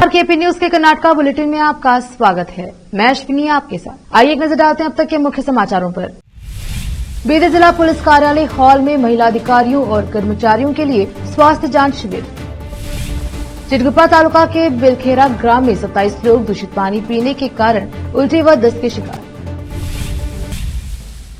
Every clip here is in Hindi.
केपी न्यूज के कर्नाटका बुलेटिन में आपका स्वागत है। मैं अश्विनी आपके साथ। आइए एक नजर डालते हैं अब तक के मुख्य समाचारों पर। बीदर जिला पुलिस कार्यालय हॉल में महिला अधिकारियों और कर्मचारियों के लिए स्वास्थ्य जांच शिविर। चिटगुप्पा तालुका के बेलखेरा ग्राम में 27 लोग दूषित पानी पीने के कारण उल्टी व दस्त के शिकार।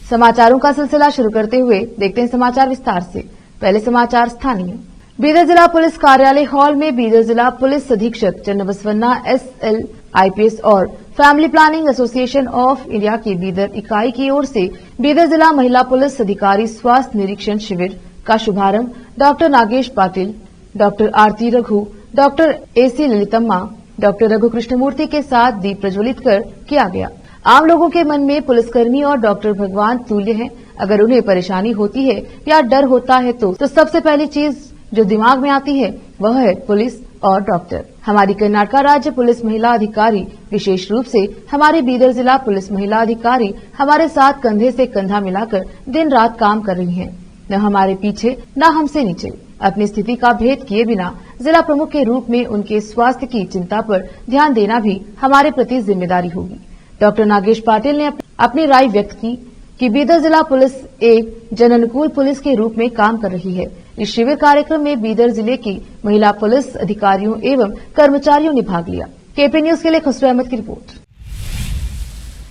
समाचारों का सिलसिला शुरू करते हुए देखते हैं समाचार विस्तार से। पहले समाचार स्थानीय। बीदर जिला पुलिस कार्यालय हॉल में बीदर जिला पुलिस अधीक्षक चन्नबसवन्ना SL IPS और family planning association of India की बीदर इकाई की ओर से बीदर जिला महिला पुलिस अधिकारी स्वास्थ्य निरीक्षण शिविर का शुभारंभ doctor Nagesh Patil, doctor Aarti Raghu, doctor AC Lalithamma, doctor Raghu Krishnamurthy के साथ दीप प्रज्वलित कर किया गया। आम लोगों के मन में पुलिसकर्मी और डॉक्टर भगवान तुल्य हैं। अगर उन्हें परेशानी होती है या डर होता है तो सबसे पहली चीज जो दिमाग में आती है वह है पुलिस और डॉक्टर। हमारी कर्नाटका राज्य पुलिस महिला अधिकारी, विशेष रूप से हमारी बीदर जिला पुलिस महिला अधिकारी हमारे साथ कंधे से कंधा मिलाकर दिन रात काम कर रही हैं। न हमारे पीछे न हमसे नीचे। अपनी स्थिति का भेद किए बिना जिला प्रमुख के रूप में उनके स्वास्थ्य की चिंता पर ध्यान देना भी हमारे प्रति जिम्मेदारी होगी। डॉक्टर नागेश पाटिल ने अपनी राय व्यक्त की कि बीदर जिला पुलिस एक जन अनुकूल पुलिस के रूप में काम कर रही है। इस शिविर कार्यक्रम में बीदर जिले की महिला पुलिस अधिकारियों एवं कर्मचारियों ने भाग लिया। केपी न्यूज के लिए खुसरो अहमद की रिपोर्ट।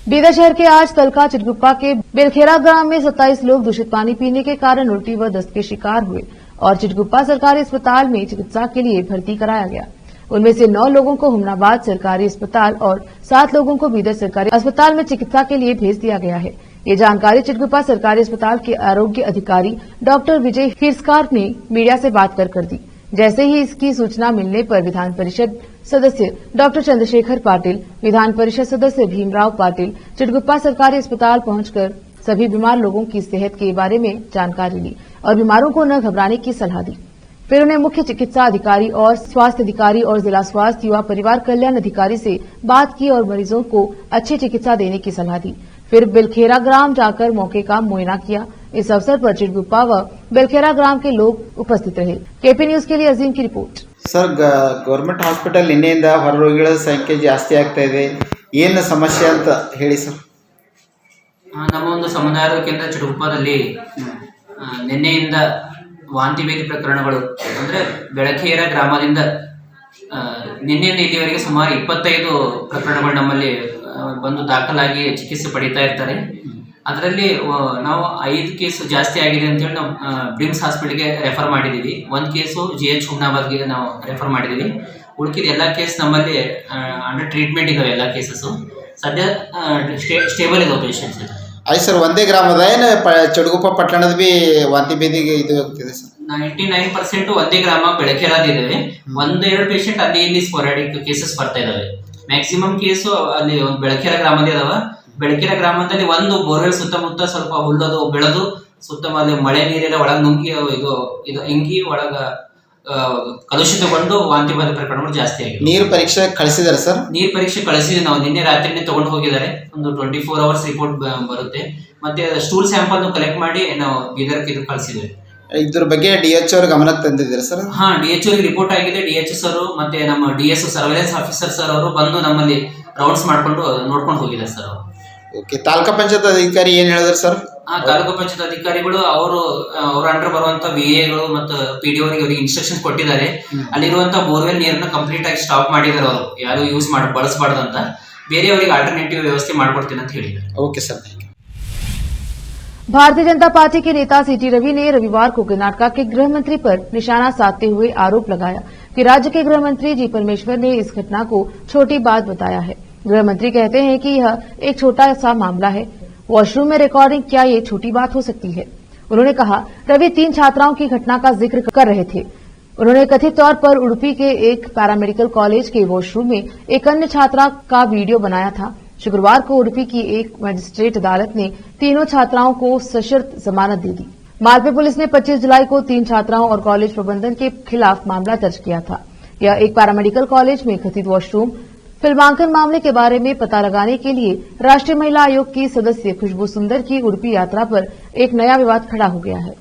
बीदर शहर के आज तलका चिटगुप्पा के बेलखेरा ग्राम में 27 लोग दूषित पानी पीने के कारण उल्टी व दस्त के शिकार हुए और चिटगुप्पा सरकारी अस्पताल में चिकित्सा के लिए भर्ती कराया गया। उनमें से 9 लोगों को हुमनाबाद सरकारी अस्पताल और 7 लोगों को बीदर सरकारी अस्पताल में चिकित्सा के लिए भेज दिया गया है। ये जानकारी चिटगुप्पा सरकारी अस्पताल के आरोग्य अधिकारी डॉक्टर विजय हिरस्कार ने मीडिया से बात कर दी। जैसे ही इसकी सूचना मिलने पर विधान परिषद सदस्य डॉक्टर चंद्रशेखर पाटिल, विधान परिषद सदस्य भीमराव पाटिल चिटगुप्पा सरकारी अस्पताल पहुंचकर सभी बीमार लोगों की सेहत के बारे में जानकारी ली और बीमारों को न घबराने की सलाह दी। फिर उन्हें मुख्य चिकित्सा अधिकारी और स्वास्थ्य अधिकारी और जिला स्वास्थ्य युवा परिवार कल्याण अधिकारी से बात की और मरीजों को अच्छी चिकित्सा देने की सलाह दी। फिर बेलखेरा ग्राम जाकर मौके का मुआयना किया। इस अवसर पर चिटगुप्पा व बेलखेरा ग्राम के लोग उपस्थित रहे। केपी न्यूज के लिए अजीम की रिपोर्ट। सर, गवर्नमेंट हास्पिटल ನಿನ್ನೆಯಿಂದ ಹೊರರೋಗಿಗಳ ಸಂಖ್ಯೆ ಜಾಸ್ತಿ ಆಗ್ತಾ ಇದೆ, ಏನು ಸಮಸ್ಯೆ ಅಂತ ಹೇಳಿ ಸರ್? ನಮ್ಮ ಒಂದು ಸಮುದಾಯ ಆರೋಗ್ಯ ಕೇಂದ್ರ ಚಿಟಗುಪ್ಪದಲ್ಲಿ ನಿನ್ನೆಯಿಂದ ವಾಂತಿ ಭೇದಿ ಪ್ರಕರಣಗಳು ಅಂದರೆ ಬೆಳಖೇರ ಗ್ರಾಮದಿಂದ ನಿನ್ನೆಯಿಂದ ಇಲ್ಲಿವರೆಗೆ ಸುಮಾರು 25 ಪ್ರಕರಣಗಳು ನಮ್ಮಲ್ಲಿ ಬಂದು ದಾಖಲಾಗಿ ಚಿಕಿತ್ಸೆ ಪಡೀತಾ ಇರ್ತಾರೆ. ಅದರಲ್ಲಿ ನಾವು 5 ಕೇಸು ಜಾಸ್ತಿ ಆಗಿದೆ ಅಂತೇಳಿ ನಾವು ಬ್ರಿಮ್ಸ್ ಹಾಸ್ಪಿಟಲ್ಗೆ ರೆಫರ್ ಮಾಡಿದ್ದೀವಿ. 1 ಕೇಸು GH ಹುಮ್ನಾಬಾದ್ಗೆ ನಾವು ರೆಫರ್ ಮಾಡಿದ್ದೀವಿ. ಉಳಿದ ಎಲ್ಲ ಕೇಸ್ ನಮ್ಮಲ್ಲಿ ಅಂಡರ್ ಟ್ರೀಟ್ಮೆಂಟ್ ಇದಾವೆ. ಎಲ್ಲ ಕೇಸಸ್ಸು ಸದ್ಯ ಸ್ಟೇಬಲ್ ಇದಾವೆ ಪೇಷಂಟ್ಸ್. ಆಯ್ತು ಸರ್, ಒಂದೇ ಗ್ರಾಮದ ಏನು ಚಿಟಗುಪ್ಪ ಪಟ್ಟಣದ ಬಿ ವಾಂತಿ ಭೇದಿಗೆ ಇದು ಆಗ್ತಿದೆ ಸರ್? 99% ಒಂದೇ ಗ್ರಾಮ ಬೆಳಕೆರಾದ ಇದಾವೆ. 1-2 ಪೇಷಂಟ್ ಅಲ್ಲಿ ಇಲ್ಲಿ ಸ್ಪೊರಾಡಿಕ್ ಕೇಸಸ್ ಬರ್ತಾ ಇದಾವೆ. ಮ್ಯಾಕ್ಸಿಮಮ್ ಕೇಸು ಅಲ್ಲಿ ಒಂದು ಬೆಳಕೆರ ಗ್ರಾಮದೇ ಅದಾವ. ಬೆಳಕೆರ ಗ್ರಾಮದಲ್ಲಿ ಒಂದು ಬೋರ್ವೆಲ್ ಸುತ್ತಮುತ್ತ ಸ್ವಲ್ಪ ಹುಲ್ಲದು ಬೆಳೆದು ಸುತ್ತಮುತ್ತ ಮಳೆ ನೀರೆಲ್ಲ ಒಳಗೆ ನುಗ್ಗಿ ಇದು ಇಂಗಿ ಒಳಗ ಕಲುಷಿತಗೊಂಡು ವಾಂತಿ ಭೇದಿ ಪ್ರಕರಣಗಳು ಜಾಸ್ತಿ ಆಗಿದೆ. ನೀರು ಪರೀಕ್ಷೆ ಕಳಿಸಿದಾರೆ ಸರ್? ನೀರು ಪರೀಕ್ಷೆ ಕಳಿಸಿದ್ವಿ ನಾವು. ನಿನ್ನೆ ರಾತ್ರಿನೇ ತಗೊಂಡು ಹೋಗಿದ್ದಾರೆ. ಒಂದು 24 hours ರಿಪೋರ್ಟ್ ಬರುತ್ತೆ. ಮತ್ತೆ ಸ್ಟೂಲ್ ಸ್ಯಾಂಪಲ್ ಕಲೆಕ್ಟ್ ಮಾಡಿ ನಾವು ಬೀದರ್ಗೆ ಇದು ಕಳಿಸಿದ್ವಿ. ಇದ್ರ ಬಗ್ಗೆ DH ಅವ್ರ ಗಮನಕ್ಕೆ ತಂದಿದ್ದೀರಾ ಸರ್? ಹಾ, DH ಅವ್ರಿಗೆ ರಿಪೋರ್ಟ್ ಆಗಿದೆ. DH ಸರ್ ಮತ್ತೆ ನಮ್ಮ DS ಸರ್ವೇಲೆನ್ಸ್ ಆಫೀಸರ್ ಸರ್ ಅವರು ಬಂದು ನಮ್ಮಲ್ಲಿ ರೌಂಡ್ಸ್ ಮಾಡ್ಕೊಂಡು ನೋಡ್ಕೊಂಡು ಹೋಗಿದ್ದಾರೆ ಸರ್ ಅವರು. ಓಕೆ, ತಾಲೂಕಾ ಪಂಚಾಯತ್ ಅಧಿಕಾರಿ ಏನ್ ಹೇಳಿದ್ರು ಸರ್? ತಾಲೂಕು ಪಂಚಾಯತ್ ಅಧಿಕಾರಿಗಳು ಅವ್ರ ಅಂಡರ್ ಬರುವಂತ VAಗಳು ಮತ್ತು PDO ಅವರಿಗೆ ಇನ್ಸ್ಟ್ರಕ್ಷನ್ಸ್ ಕೊಟ್ಟಿದ್ದಾರೆ. ಅಲ್ಲಿರುವಂತ ಬೋರ್ವೆಲ್ ನೀರನ್ನ ಕಂಪ್ಲೀಟ್ ಆಗಿ ಸ್ಟಾಪ್ ಮಾಡಿದ್ದಾರೆ. ಅವರು ಯಾರು ಯೂಸ್ ಬಳಸಬಾರ್ದು ಅಂತ, ಬೇರೆಯವರಿಗೆ ಆಲ್ಟರ್ನೇಟಿವ್ ವ್ಯವಸ್ಥೆ ಮಾಡ್ಕೊಡ್ತೀನಿ ಅಂತ ಹೇಳಿದ್ದಾರೆ. Okay sir, Bharatiya Janata party के नेता CT रवि ने रविवार को कर्नाटका के गृह मंत्री पर निशाना साधते हुए आरोप लगाया कि राज्य के गृह मंत्री जी परमेश्वर ने इस घटना को छोटी बात बताया है। गृह मंत्री कहते हैं कि यह एक छोटा सा मामला है। वॉशरूम में रिकॉर्डिंग क्या ये छोटी बात हो सकती है? उन्होंने कहा, रवि 3 छात्राओं की घटना का जिक्र कर रहे थे। उन्होंने कथित तौर पर उडुपी के एक पैरामेडिकल कॉलेज के वॉशरूम में एक अन्य छात्रा का वीडियो बनाया था। शुक्रवार को उडुपी की एक मजिस्ट्रेट अदालत ने तीनों छात्राओं को सशर्त जमानत दे दी। मालपे पुलिस ने 25 जुलाई को 3 छात्राओं और कॉलेज प्रबंधन के खिलाफ मामला दर्ज किया था। यह एक पैरामेडिकल कॉलेज में कथित वॉशरूम फिल्मांकन मामले के बारे में पता लगाने के लिए राष्ट्रीय महिला आयोग की सदस्य खुशबू सुंदर की उडुपी यात्रा पर एक नया विवाद खड़ा हो गया है।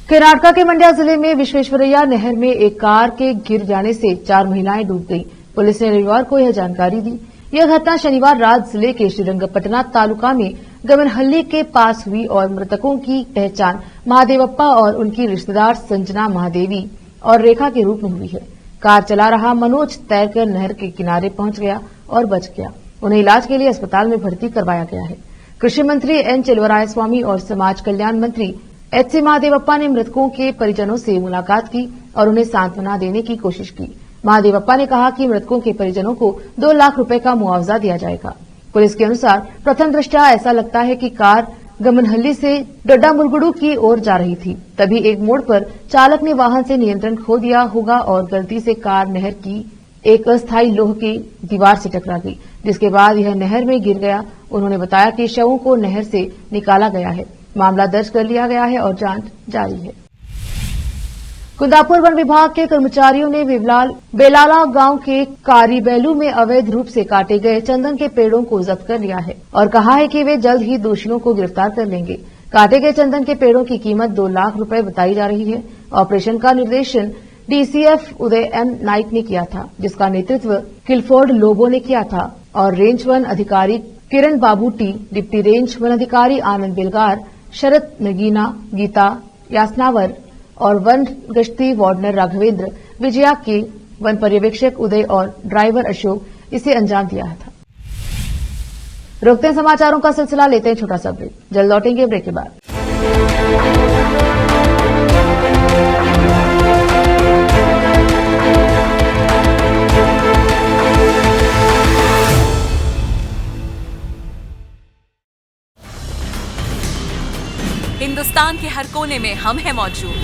कर्नाटका के मंड्या जिले में विश्वेश्वरैया नहर में एक कार के गिर जाने से 4 महिलाएं डूब गईं। पुलिस ने रविवार को यह जानकारी दी। यह घटना शनिवार रात जिले के श्रीरंगपटना तालुका में गमनहल्ली के पास हुई और मृतकों की पहचान महादेवप्पा और उनकी रिश्तेदार संजना महादेवी और रेखा के रूप में हुई है। कार चला रहा मनोज तैरकर नहर के किनारे पहुंच गया और बच गया। उन्हें इलाज के लिए अस्पताल में भर्ती करवाया गया है। कृषि मंत्री एन चलवरायस्वामी और समाज कल्याण मंत्री एच.सी. महादेवप्पा ने मृतकों के परिजनों से मुलाकात की और उन्हें सांत्वना देने की कोशिश की। महादेवप्पा ने कहा कि मृतकों के परिजनों को 2 लाख रुपए का मुआवजा दिया जाएगा। पुलिस के अनुसार प्रथम दृष्टया ऐसा लगता है कि कार गमनहल्ली से डड्डामुरगुडू की ओर जा रही थी। तभी एक मोड़ पर चालक ने वाहन से नियंत्रण खो दिया होगा और गलती से कार नहर की एक अस्थायी लोह की दीवार से टकरा गई, जिसके बाद यह नहर में गिर गया। उन्होंने बताया कि शवों को नहर से निकाला गया है। मामला दर्ज कर लिया गया है और जांच जारी है। कुंदापुर वन विभाग के कर्मचारियों ने बेलाला गांव के कारीबेलू में अवैध रूप से काटे गए चंदन के पेड़ों को जब्त कर लिया है और कहा है कि वे जल्द ही दोषियों को गिरफ्तार कर लेंगे। काटे गए चंदन के पेड़ों की कीमत 2 लाख रुपए बताई जा रही है। ऑपरेशन का निर्देशन डीसीएफ उदय एम नाइक ने किया था, जिसका नेतृत्व किलफोर्ड लोबो ने किया था और रेंज वन अधिकारी किरण बाबू टी, डिप्टी रेंज वन अधिकारी आनंद बेलगार, शरद नगीना, गीता यासनावर और वन गश्ती वार्डनर राघवेंद्र, विजया के, वन पर्यवेक्षक उदय और ड्राइवर अशोक इसे अंजाम दिया था। रोकते हैं समाचारों का सिलसिला, लेते हैं छोटा सा ब्रेक। जल्द लौटेंगे ब्रेक के बाद। हिंदुस्तान के हर कोने में हम हैं मौजूद।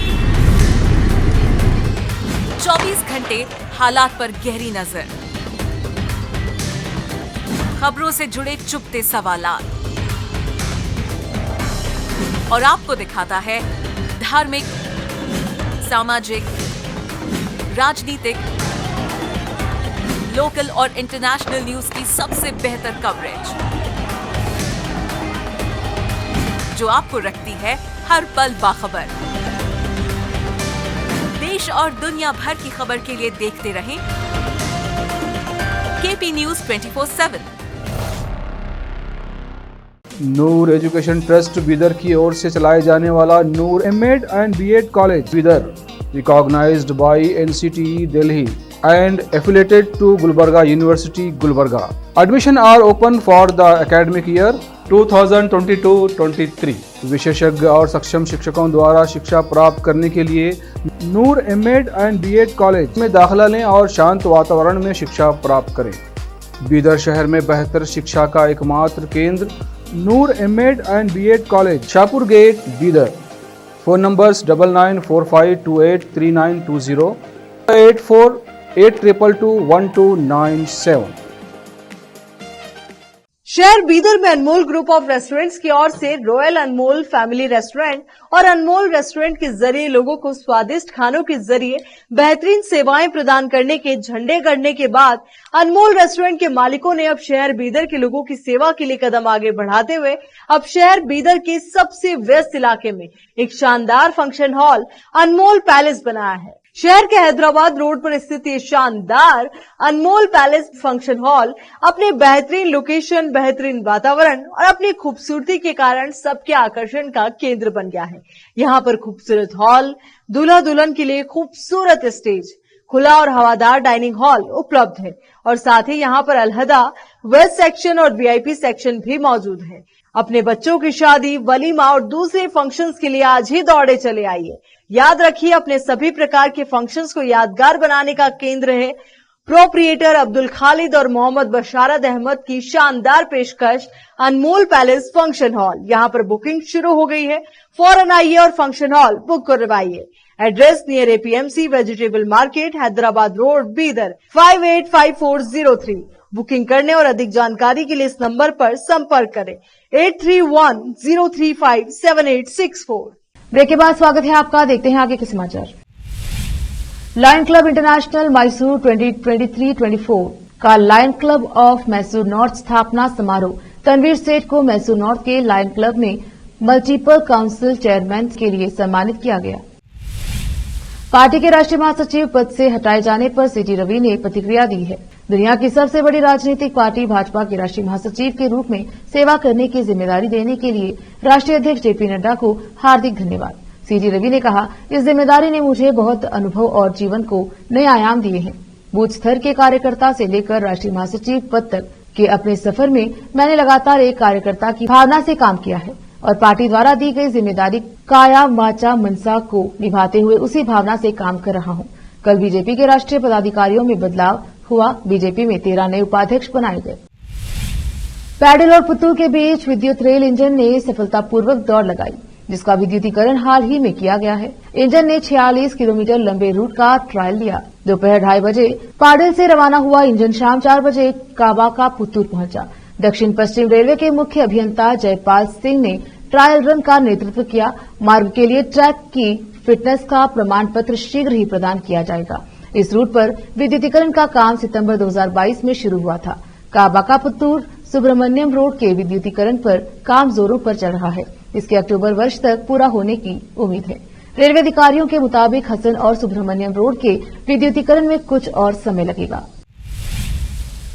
24 घंटे हालात पर गहरी नजर, खबरों से जुड़े चुपते सवालात और आपको दिखाता है धार्मिक, सामाजिक, राजनीतिक, लोकल और इंटरनेशनल न्यूज की सबसे बेहतर कवरेज, जो आपको रखती है हर पल बाखबर। देश और दुनिया भर की खबर के लिए देखते रहें KP news 24/7। Noor education trust Bidar की ओर से चलाए जाने वाला Noor MEd and BEd college Bidar, recognised by NCTE Delhi and affiliated to Gulbarga University, Gulbarga. Admission are open for the academic year 2022-23. विशेषज्ञ और सक्षम शिक्षकों द्वारा शिक्षा प्राप्त करने के लिए नूर एमएड एंड बीएड कॉलेज में दाखिला लें और शांत वातावरण में शिक्षा प्राप्त करें। बीदर शहर में बेहतर शिक्षा का एकमात्र केंद्र Noor MEd and BEd college, Shahpur gate, Bidar. Phone numbers 9945283920, 8482221297। शहर बीदर में अनमोल ग्रुप ऑफ रेस्टोरेंट्स की ओर से रॉयल अनमोल फैमिली रेस्टोरेंट और अनमोल रेस्टोरेंट के जरिए लोगों को स्वादिष्ट खानों के जरिए बेहतरीन सेवाएं प्रदान करने के झंडे गड़ने के बाद अनमोल रेस्टोरेंट के मालिकों ने अब शहर बीदर के लोगों की सेवा के लिए कदम आगे बढ़ाते हुए अब शहर बीदर के सबसे व्यस्त इलाके में एक शानदार फंक्शन हॉल अनमोल पैलेस बनाया है। शहर के हैदराबाद रोड पर स्थित ये शानदार अनमोल पैलेस फंक्शन हॉल अपने बेहतरीन लोकेशन, बेहतरीन वातावरण और अपनी खूबसूरती के कारण सबके आकर्षण का केंद्र बन गया है। यहाँ पर खूबसूरत हॉल, दूल्हा दुल्हन के लिए खूबसूरत स्टेज, खुला और हवादार डाइनिंग हॉल उपलब्ध है और साथ ही यहाँ पर अलहदा वेस्ट सेक्शन और वीआईपी सेक्शन भी मौजूद है। अपने बच्चों की शादी, वलीमा और दूसरे फंक्शंस के लिए आज ही दौड़े चले आइए। याद रखिए, अपने सभी प्रकार के फंक्शंस को यादगार बनाने का केंद्र है प्रोप्रिएटर अब्दुल खालिद और मोहम्मद बशारत अहमद की शानदार पेशकश अनमोल पैलेस फंक्शन हॉल। यहाँ पर बुकिंग शुरू हो गई है, फौरन आइए और फंक्शन हॉल बुक करवाइए। Address near APMC vegetable market, Hyderabad road, Bidar 585403। Booking करने और अधिक जानकारी के लिए इस नंबर पर संपर्क करें 8310357864। ब्रेक के बाद स्वागत है आपका। देखते हैं आगे के समाचार। लायन क्लब इंटरनेशनल मैसूर 2023-24 का lion club of Mysore north स्थापना समारोह तनवीर सेठ को मैसूर नॉर्थ के लायन क्लब में मल्टीपल काउंसिल चेयरमैन के लिए सम्मानित किया गया। पार्टी के राष्ट्रीय महासचिव पद से हटाए जाने पर सीटी रवि ने प्रतिक्रिया दी है। दुनिया की सबसे बड़ी राजनीतिक पार्टी भाजपा के राष्ट्रीय महासचिव के रूप में सेवा करने की जिम्मेदारी देने के लिए राष्ट्रीय अध्यक्ष जेपी नड्डा को हार्दिक धन्यवाद। सीटी रवि ने कहा, इस जिम्मेदारी ने मुझे बहुत अनुभव और जीवन को नए आयाम दिए हैं। बूथ स्तर के कार्यकर्ता से लेकर राष्ट्रीय महासचिव पद तक के अपने सफर में मैंने लगातार एक कार्यकर्ता की भावना से काम किया है और पार्टी द्वारा दी गई जिम्मेदारी काया वाचा मनसा को निभाते हुए उसी भावना से काम कर रहा हूं। कल बीजेपी के राष्ट्रीय पदाधिकारियों में बदलाव हुआ। बीजेपी में 13 नए उपाध्यक्ष बनाए गए। पैडल और पुतूर के बीच विद्युत रेल इंजन ने सफलतापूर्वक दौड़ लगाई, जिसका विद्युतीकरण हाल ही में किया गया है। इंजन ने 46 किलोमीटर लंबे रूट का ट्रायल लिया। दोपहर 2:30 बजे पाडल से रवाना हुआ इंजन शाम 4 बजे काबा का पुतूर पहुंचा। दक्षिण पश्चिम रेलवे के मुख्य अभियंता जयपाल सिंह ने ट्रायल रन का नेतृत्व किया। मार्ग के लिए ट्रैक की फिटनेस का प्रमाण पत्र शीघ्र ही प्रदान किया जाएगा। इस रूट पर विद्युतीकरण का काम सितंबर 2022 में शुरू हुआ था। काबा का पुतूर सुब्रमण्यम रोड के विद्युतीकरण पर काम जोरों पर चल रहा है। इसके अक्टूबर वर्ष तक पूरा होने की उम्मीद है। रेलवे अधिकारियों के मुताबिक हसन और सुब्रमण्यम रोड के विद्युतीकरण में कुछ और समय लगेगा।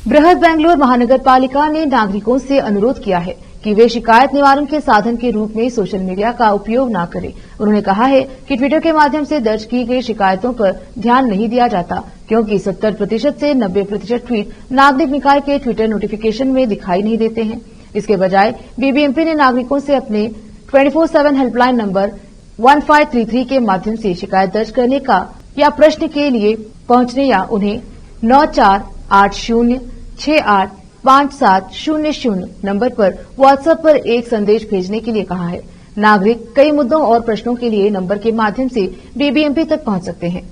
बृहद बेंगलुरु महानगर पालिका ने नागरिकों से अनुरोध किया है कि वे शिकायत निवारण के साधन के रूप में सोशल मीडिया का उपयोग न करें। उन्होंने कहा है कि ट्विटर के माध्यम से दर्ज की गई शिकायतों पर ध्यान नहीं दिया जाता, क्योंकि 70% से 90% ट्वीट नागरिक निकाय के ट्विटर नोटिफिकेशन में दिखाई नहीं देते हैं। इसके बजाय बीबीएमपी ने नागरिकों से अपने 24/7 हेल्पलाइन नंबर 1533 के माध्यम से शिकायत दर्ज करने का या प्रश्न के लिए पहुंचने या उन्हें 9480685700 नंबर पर व्हाट्सएप पर एक संदेश भेजने के लिए कहा है। नागरिक कई मुद्दों और प्रश्नों के लिए नंबर के माध्यम से बीबीएमपी तक पहुंच सकते हैं,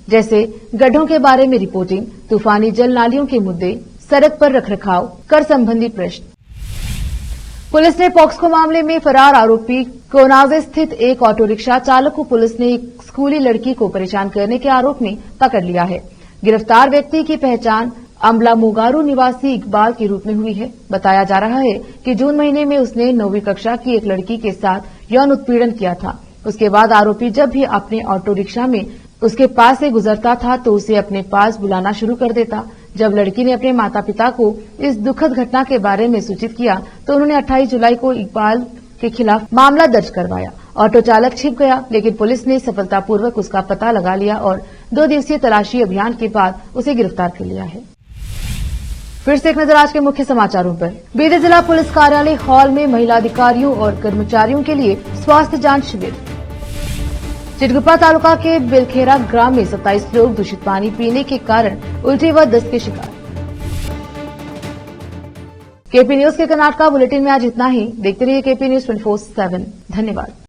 जैसे गड्ढों के बारे में रिपोर्टिंग, तूफानी जल नालियों के मुद्दे, सड़क पर रखरखाव, कर संबंधी प्रश्न। पुलिस ने पॉक्सको मामले में फरार आरोपी कोनाजे स्थित एक ऑटो रिक्शा चालक को पुलिस ने एक स्कूली लड़की को परेशान करने के आरोप में पकड़ लिया है। गिरफ्तार व्यक्ति की पहचान अमला मुगारू निवासी इकबाल के रूप में हुई है। बताया जा रहा है कि जून महीने में उसने 9वीं कक्षा की एक लड़की के साथ यौन उत्पीड़न किया था। उसके बाद आरोपी जब भी अपने ऑटो रिक्शा में उसके पास से गुजरता था तो उसे अपने पास बुलाना शुरू कर देता। जब लड़की ने अपने माता पिता को इस दुखद घटना के बारे में सूचित किया तो उन्होंने 28 जुलाई को इकबाल के खिलाफ मामला दर्ज करवाया। ऑटो चालक छिप गया, लेकिन पुलिस ने सफलतापूर्वक उसका पता लगा लिया और 2 दिवसीय तलाशी अभियान के बाद उसे गिरफ्तार कर लिया है। फिर से एक नजर आज के मुख्य समाचारों पर। बीदर जिला पुलिस कार्यालय हॉल में महिला अधिकारियों और कर्मचारियों के लिए स्वास्थ्य जांच शिविर। चिटगुप्पा तालुका के बिलखेरा ग्राम में 27 लोग दूषित पानी पीने के कारण उल्टी व दस्त के शिकार। केपी न्यूज के कर्नाटका बुलेटिन में आज इतना ही। देखते रहिए केपी न्यूज 24/7। धन्यवाद।